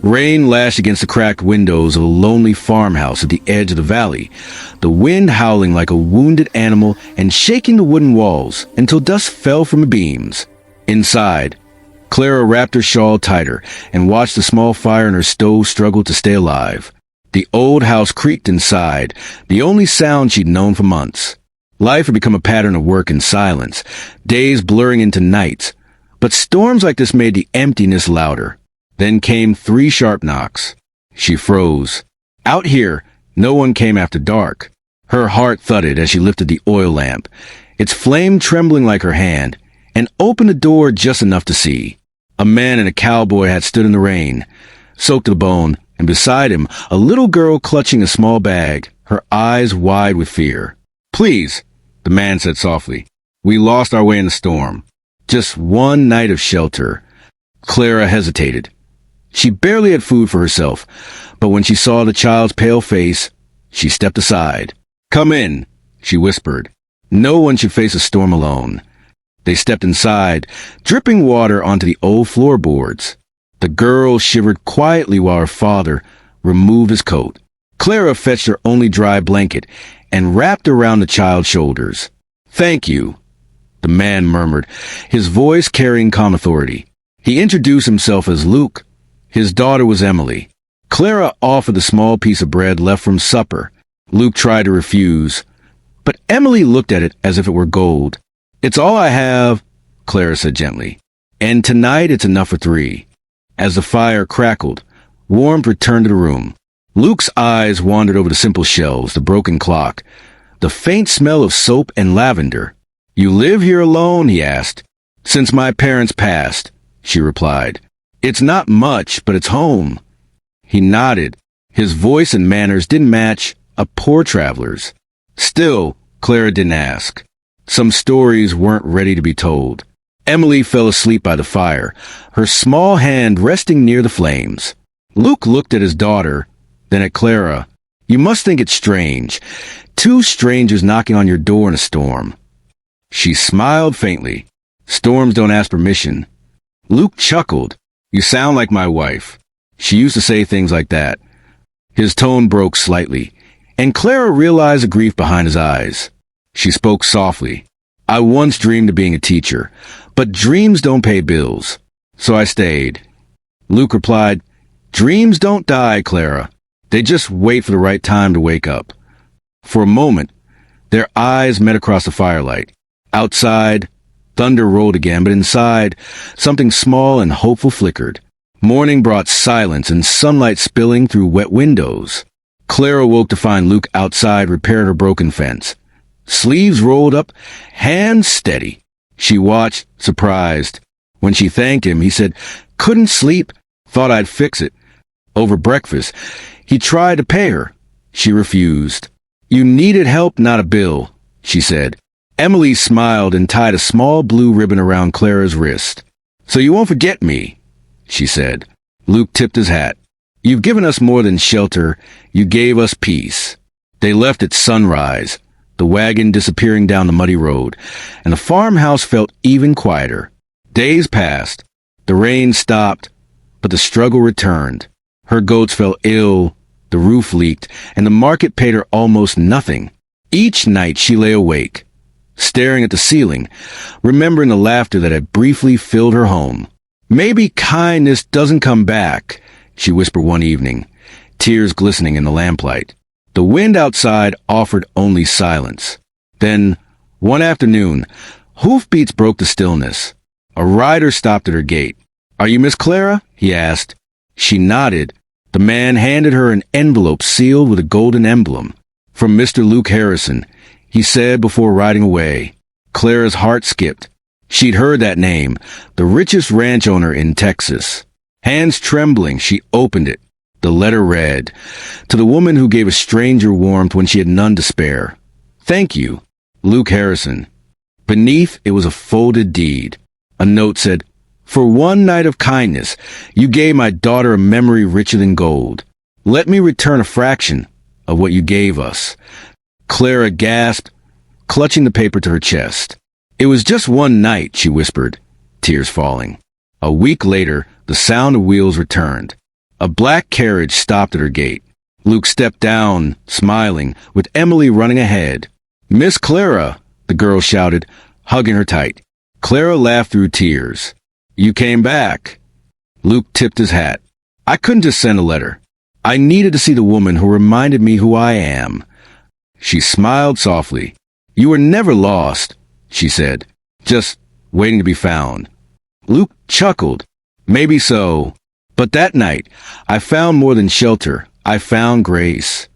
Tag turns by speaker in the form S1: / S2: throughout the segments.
S1: Rain lashed against the cracked windows of a lonely farmhouse at the edge of the valley, the wind howling like a wounded animal and shaking the wooden walls until dust fell from the beams. Inside, Clara wrapped her shawl tighter and watched the small fire in her stove struggle to stay alive. The old house creaked inside, the only sound she'd known for months. Life had become a pattern of work and silence, days blurring into nights, but storms like this made the emptiness louder. Then came 3 sharp knocks. She froze. Out here, no one came after dark. Her heart thudded as she lifted the oil lamp, its flame trembling like her hand, and opened the door just enough to see. A man in a cowboy hat stood in the rain, soaked to the bone, and beside him, a little girl clutching a small bag, her eyes wide with fear. "Please," the man said softly. "We lost our way in the storm. Just one night of shelter." Clara hesitated. She barely had food for herself, but when she saw the child's pale face, she stepped aside. "Come in," she whispered. No one should face a storm alone. They stepped inside, dripping water onto the old floorboards. The girl shivered quietly while her father removed his coat. Clara fetched her only dry blanket and wrapped around the child's shoulders. "Thank you," the man murmured, his voice carrying calm authority. He introduced himself as Luke. His daughter was Emily. Clara offered the small piece of bread left from supper. Luke tried to refuse, but Emily looked at it as if it were gold. "It's all I have," Clara said gently, "and tonight it's enough for 3. As the fire crackled, warmth returned to the room. Luke's eyes wandered over the simple shelves, the broken clock, the faint smell of soap and lavender. "You live here alone?" he asked. "Since my parents passed," she replied. "It's not much, but it's home." He nodded. His voice and manners didn't match a poor traveler's. Still, Clara didn't ask. Some stories weren't ready to be told. Emily fell asleep by the fire, her small hand resting near the flames. Luke looked at his daughter, then at Clara. "You must think it's strange. 2 strangers knocking on your door in a storm." She smiled faintly. "Storms don't ask permission." Luke chuckled. "You sound like my wife. She used to say things like that." His tone broke slightly, and Clara realized the grief behind his eyes. She spoke softly. "I once dreamed of being a teacher, but dreams don't pay bills, so I stayed." Luke replied, "Dreams don't die, Clara. They just wait for the right time to wake up." For a moment, their eyes met across the firelight. Outside, thunder rolled again, but inside, something small and hopeful flickered. Morning brought silence and sunlight spilling through wet windows. Clara woke to find Luke outside repairing her broken fence. Sleeves rolled up, hands steady. She watched, surprised. When she thanked him, he said, "Couldn't sleep, thought I'd fix it." Over breakfast, he tried to pay her. She refused. "You needed help, not a bill," she said. Emily smiled and tied a small blue ribbon around Clara's wrist. "So you won't forget me," she said. Luke tipped his hat. "You've given us more than shelter. You gave us peace." They left at sunrise, the wagon disappearing down the muddy road, and the farmhouse felt even quieter. Days passed. The rain stopped, but the struggle returned. Her goats fell ill, the roof leaked, and the market paid her almost nothing. Each night she lay awake, staring at the ceiling, remembering the laughter that had briefly filled her home. "Maybe kindness doesn't come back," she whispered one evening, tears glistening in the lamplight. The wind outside offered only silence. Then, one afternoon, hoofbeats broke the stillness. A rider stopped at her gate. "Are you Miss Clara?" he asked. She nodded. The man handed her an envelope sealed with a golden emblem. "From Mr. Luke Harrison," he said before riding away. Clara's heart skipped. She'd heard that name, the richest ranch owner in Texas. Hands trembling, she opened it. The letter read, "To the woman who gave a stranger warmth when she had none to spare. Thank you, Luke Harrison." Beneath it was a folded deed. A note said, "For one night of kindness, you gave my daughter a memory richer than gold. Let me return a fraction of what you gave us." Clara gasped, clutching the paper to her chest. "It was just one night," she whispered, tears falling. A week later, the sound of wheels returned. A black carriage stopped at her gate. Luke stepped down, smiling, with Emily running ahead. "Miss Clara," the girl shouted, hugging her tight. Clara laughed through tears. "You came back." Luke tipped his hat. "I couldn't just send a letter. I needed to see the woman who reminded me who I am." She smiled softly. "You were never lost," she said, "just waiting to be found." Luke chuckled. "Maybe so. But that night, I found more than shelter. I found grace."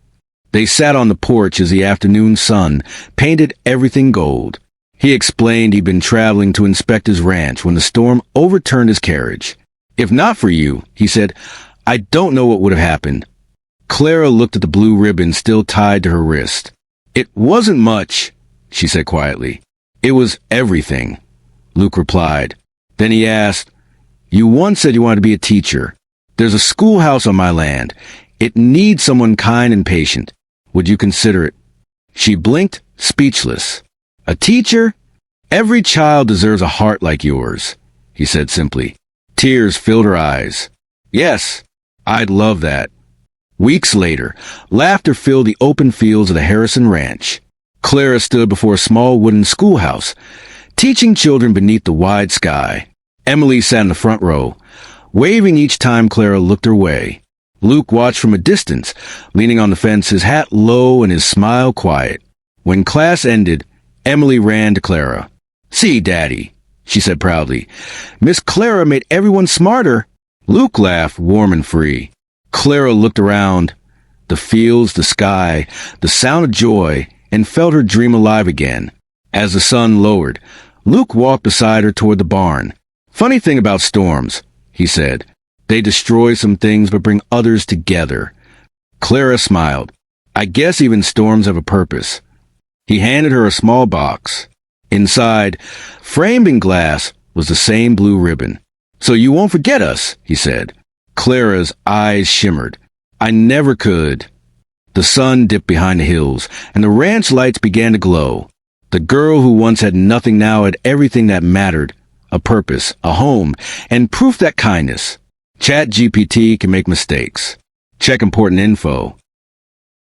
S1: They sat on the porch as the afternoon sun painted everything gold. He explained he'd been traveling to inspect his ranch when the storm overturned his carriage. "If not for you," he said, "I don't know what would have happened." Clara looked at the blue ribbon still tied to her wrist. "It wasn't much," she said quietly. "It was everything," Luke replied. Then he asked, "You once said you wanted to be a teacher. There's a schoolhouse on my land. It needs someone kind and patient. Would you consider it?" She blinked, speechless. "A teacher? Every child deserves a heart like yours," he said simply. Tears filled her eyes. "Yes, I'd love that." Weeks later, laughter filled the open fields of the Harrison Ranch. Clara stood before a small wooden schoolhouse, teaching children beneath the wide sky. Emily sat in the front row, waving each time Clara looked her way. Luke watched from a distance, leaning on the fence, his hat low and his smile quiet. When class ended, Emily ran to Clara. "See, Daddy," she said proudly. "Miss Clara made everyone smarter." Luke laughed, warm and free. Clara looked around, the fields, the sky, the sound of joy, and felt her dream alive again. As the sun lowered, Luke walked beside her toward the barn. "Funny thing about storms," he said. "They destroy some things but bring others together." Clara smiled. "I guess even storms have a purpose." He handed her a small box. Inside, framed in glass, was the same blue ribbon. "So you won't forget us," he said. Clara's eyes shimmered. "I never could." The sun dipped behind the hills, and the ranch lights began to glow. The girl who once had nothing now had everything that mattered: a purpose, a home, and proof that kindness. ChatGPT can make mistakes. Check important info.